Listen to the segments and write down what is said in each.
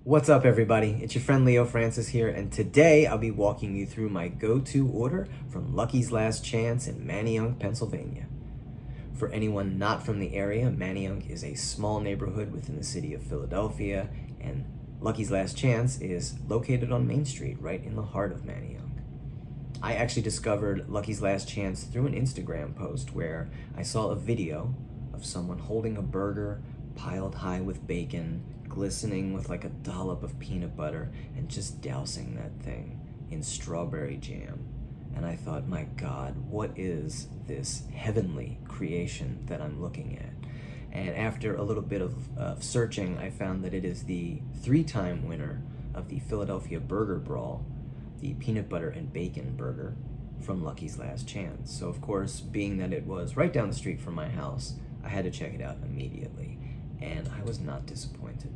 What's up, everybody? It's your friend Leo Francis here, and today I'll be walking you through my go-to order from Lucky's Last Chance in Manayunk, Pennsylvania. For anyone not from the area, Manayunk is a small neighborhood within the city of Philadelphia, and Lucky's Last Chance is located on Main Street, right in the heart of Manayunk. I actually discovered Lucky's Last Chance through an Instagram post where I saw a video of someone holding a burger piled high with bacon, glistening with like a dollop of peanut butter, and just dousing that thing in strawberry jam. And I thought, my God, what is this heavenly creation that I'm looking at? And after a little bit of searching, I found that it is the 3-time winner of the Philadelphia Burger Brawl, the peanut butter and bacon burger from Lucky's Last Chance. So of course, being that it was right down the street from my house, I had to check it out immediately. And I was not disappointed.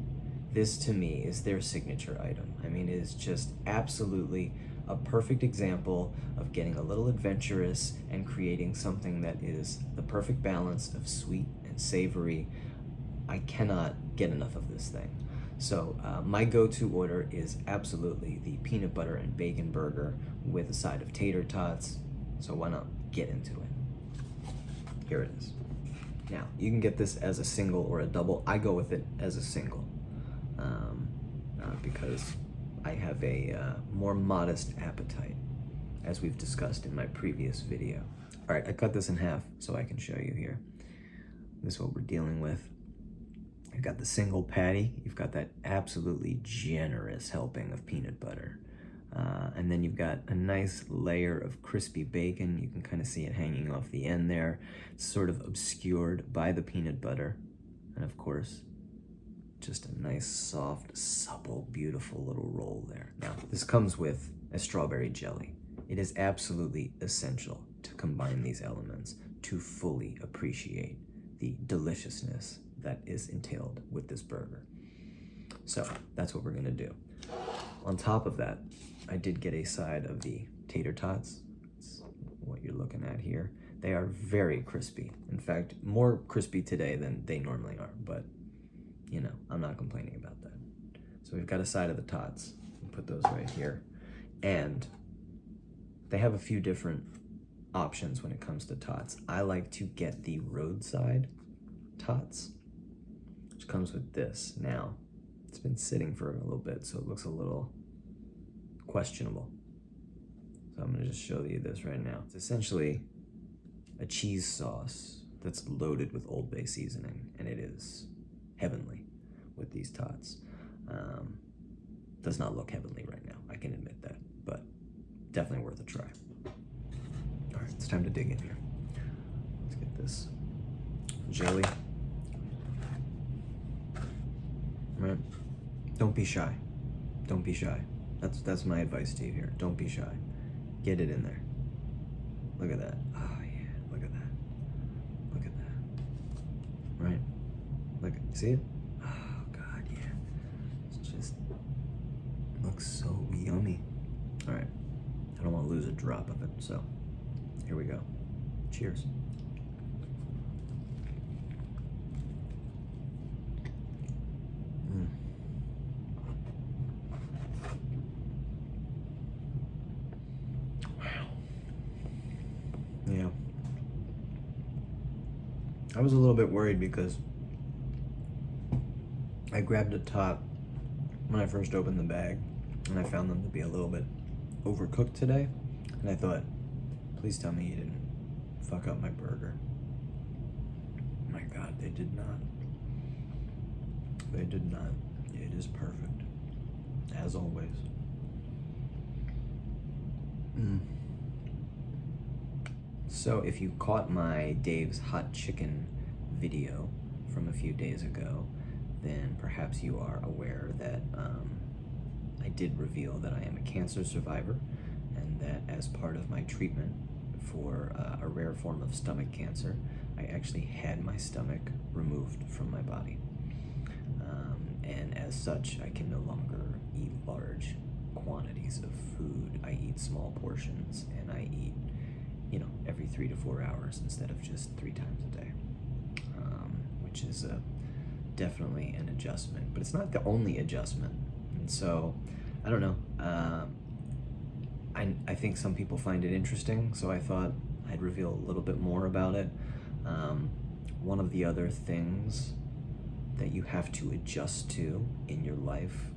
This to me is their signature item. I mean, it is just absolutely a perfect example of getting a little adventurous and creating something that is the perfect balance of sweet and savory. I cannot get enough of this thing. So my go-to order is absolutely the peanut butter and bacon burger with a side of tater tots. So why not get into it? Here it is. Now, you can get this as a single or a double. I go with it as a single because I have a more modest appetite, as we've discussed in my previous video. All right, I cut this in half so I can show you here. This is what we're dealing with. You've got the single patty. You've got that absolutely generous helping of peanut butter. And then you've got a nice layer of crispy bacon. You can kind of see it hanging off the end there. It's sort of obscured by the peanut butter. And of course, just a nice, soft, supple, beautiful little roll there. Now, this comes with a strawberry jelly. It is absolutely essential to combine these elements to fully appreciate the deliciousness that is entailed with this burger. So that's what we're gonna do. On top of that, I did get a side of the tater tots. That's what you're looking at here. They are very crispy. In fact, more crispy today than they normally are, but you know, I'm not complaining about that. So we've got a side of the tots. We'll put those right here. And they have a few different options when it comes to tots. I like to get the roadside tots, which comes with this. Now, it's been sitting for a little bit, so it looks a little questionable. So I'm gonna just show you this right now. It's essentially a cheese sauce that's loaded with Old Bay seasoning, and it is heavenly with these tots. Does not look heavenly right now, I can admit that, but definitely worth a try. All right, it's time to dig in here. Let's get this jelly. All right, don't be shy. Don't be shy. That's my advice to you here. Don't be shy. Get it in there. Look at that. Oh yeah, look at that. Look at that. Right? Look, see it? Oh God, yeah. It just looks so yummy. All right, I don't want to lose a drop of it, so here we go. Cheers. Yeah. I was a little bit worried because I grabbed a tot when I first opened the bag and I found them to be a little bit overcooked today. And I thought, please tell me you didn't fuck up my burger. My God, they did not. They did not. It is perfect, as always. So if you caught my Dave's Hot Chicken video from a few days ago, then perhaps you are aware that I did reveal that I am a cancer survivor, and that as part of my treatment for a rare form of stomach cancer, I actually had my stomach removed from my body. And as such, I can no longer eat large quantities of food. I eat small portions, and I eat, every 3 to 4 hours instead of just 3 times a day, which is definitely an adjustment. But it's not the only adjustment And so, I don't know. I think some people find it interesting, so I thought I'd reveal a little bit more about it. One of the other things that you have to adjust to in your life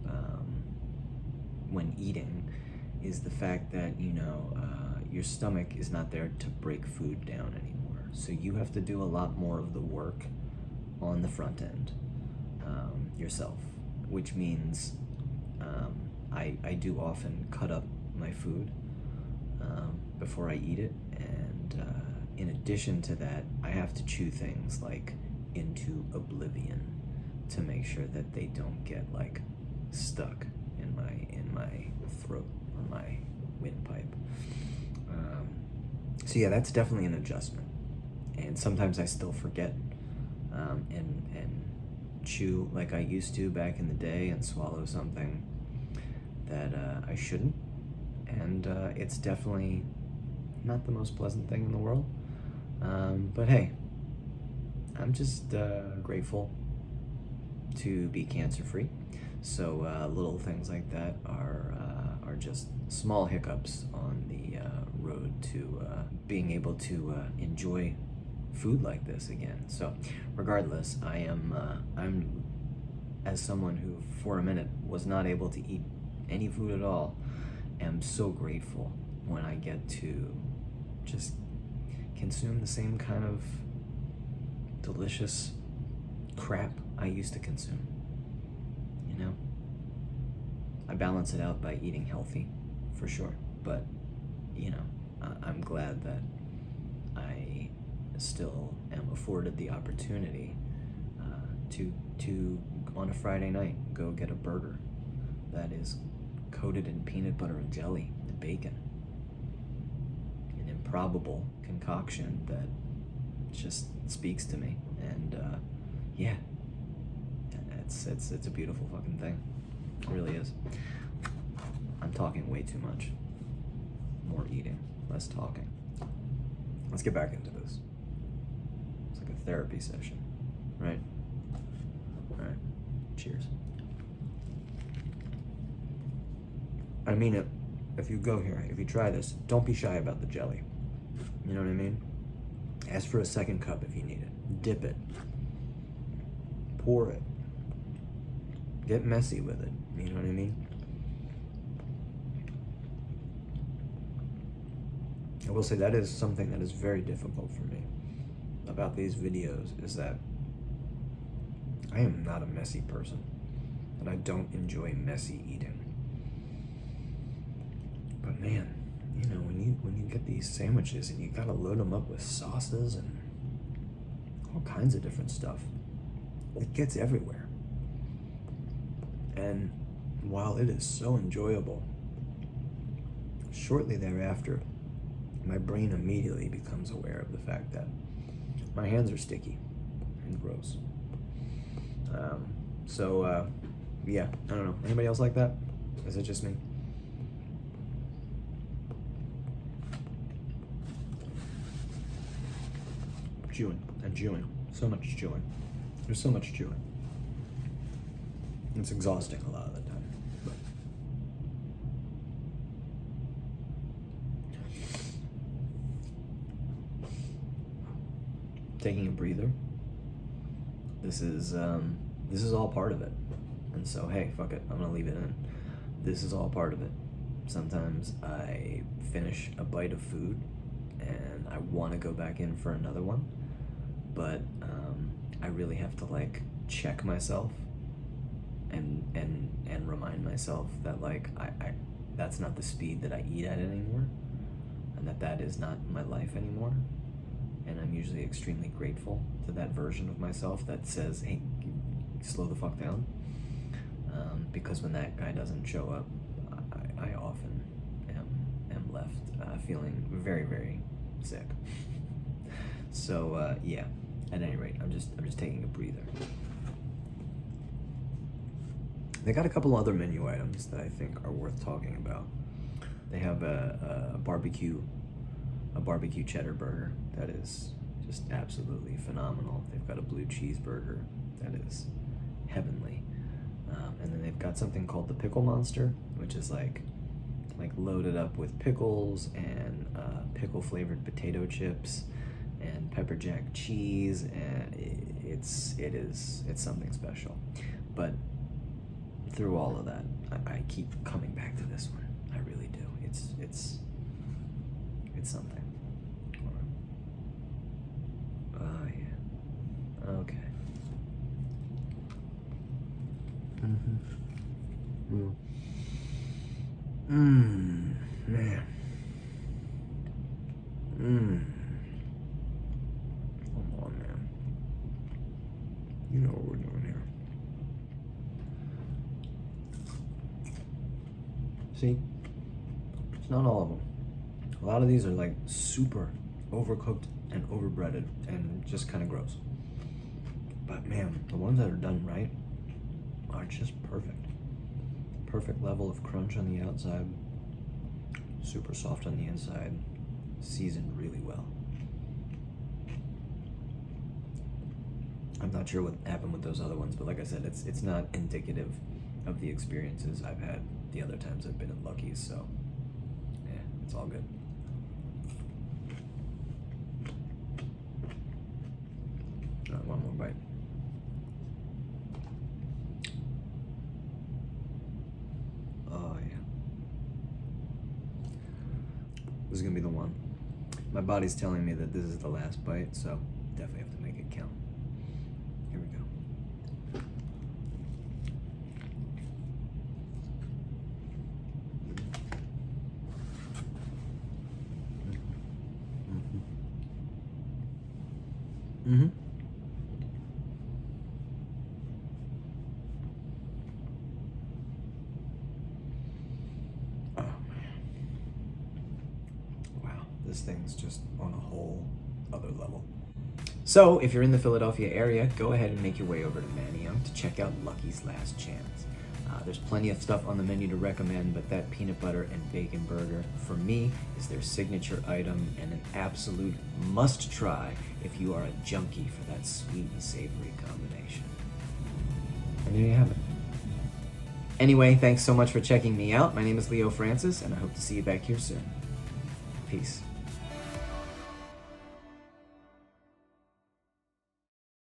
when eating is the fact that, your stomach is not there to break food down anymore. So you have to do a lot more of the work on the front end yourself, which means I do often cut up my food before I eat it, and in addition to that, I have to chew things like into oblivion to make sure that they don't get like stuck in my throat or my windpipe. So yeah, that's definitely an adjustment, and sometimes I still forget and chew like I used to back in the day and swallow something that I shouldn't, and it's definitely not the most pleasant thing in the world, but hey, I'm just grateful to be cancer-free. So little things like that are just small hiccups on the road to being able to enjoy food like this again. So regardless, I'm, as someone who for a minute was not able to eat any food at all, am so grateful when I get to just consume the same kind of delicious crap I used to consume. I balance it out by eating healthy, for sure, but I'm glad that I still am afforded the opportunity to on a Friday night go get a burger that is coated in peanut butter and jelly and bacon, an improbable concoction that just speaks to me, and yeah, it's a beautiful fucking thing. It really is. I'm talking way too much. More eating, less talking. Let's get back into this. It's like a therapy session, right? All right. Cheers. I mean it. If you go here, if you try this, don't be shy about the jelly. You know what I mean? Ask for a second cup if you need it. Dip it. Pour it. Get messy with it. You know what I mean? I will say that is something that is very difficult for me about these videos, is that I am not a messy person, and I don't enjoy messy eating. But man, when you get these sandwiches and you gotta load them up with sauces and all kinds of different stuff, it gets everywhere. And while it is so enjoyable, shortly thereafter, my brain immediately becomes aware of the fact that my hands are sticky and gross. Yeah, I don't know. Anybody else like that? Is it just me? Chewing and chewing. So much chewing. There's so much chewing. It's exhausting a lot of the time. But taking a breather. This is all part of it. And so hey, fuck it. I'm gonna leave it in. This is all part of it. Sometimes I finish a bite of food and I want to go back in for another one, but I really have to like check myself and remind myself that like I that's not the speed that I eat at anymore, and that is not my life anymore. And I'm usually extremely grateful to that version of myself that says, hey, slow the fuck down, because when that guy doesn't show up, I often am left feeling very, very sick. So yeah, at any rate, I'm just taking a breather. They got a couple other menu items that I think are worth talking about. They have a barbecue cheddar burger that is just absolutely phenomenal. They've got a blue cheeseburger that is heavenly. And then they've got something called the Pickle Monster, which is like loaded up with pickles and pickle flavored potato chips and pepper jack cheese, and it's something special. But through all of that, I keep coming back to this one. I really do. It's something. Oh yeah. Okay. Man. Come on, man. You know what we're doing here. See? It's not all of them. A lot of these are like super overcooked and overbreaded and just kind of gross. But man, the ones that are done right are just perfect. Perfect level of crunch on the outside, super soft on the inside, seasoned really well. I'm not sure what happened with those other ones, but like I said, it's not indicative of the experiences I've had the other times I've been at Lucky's, so yeah, it's all good. All right, one more bite. Oh yeah. This is gonna be the one. My body's telling me that this is the last bite, so definitely have to make it count. Here we go. Oh man. Wow, this thing's just on a whole other level. So, if you're in the Philadelphia area, go ahead and make your way over to Manayunk to check out Lucky's Last Chance. There's plenty of stuff on the menu to recommend, but that peanut butter and bacon burger, for me, is their signature item and an absolute must-try if you are a junkie for that sweet and savory combination. And there you have it. Anyway, thanks so much for checking me out. My name is Leo Francis, and I hope to see you back here soon. Peace.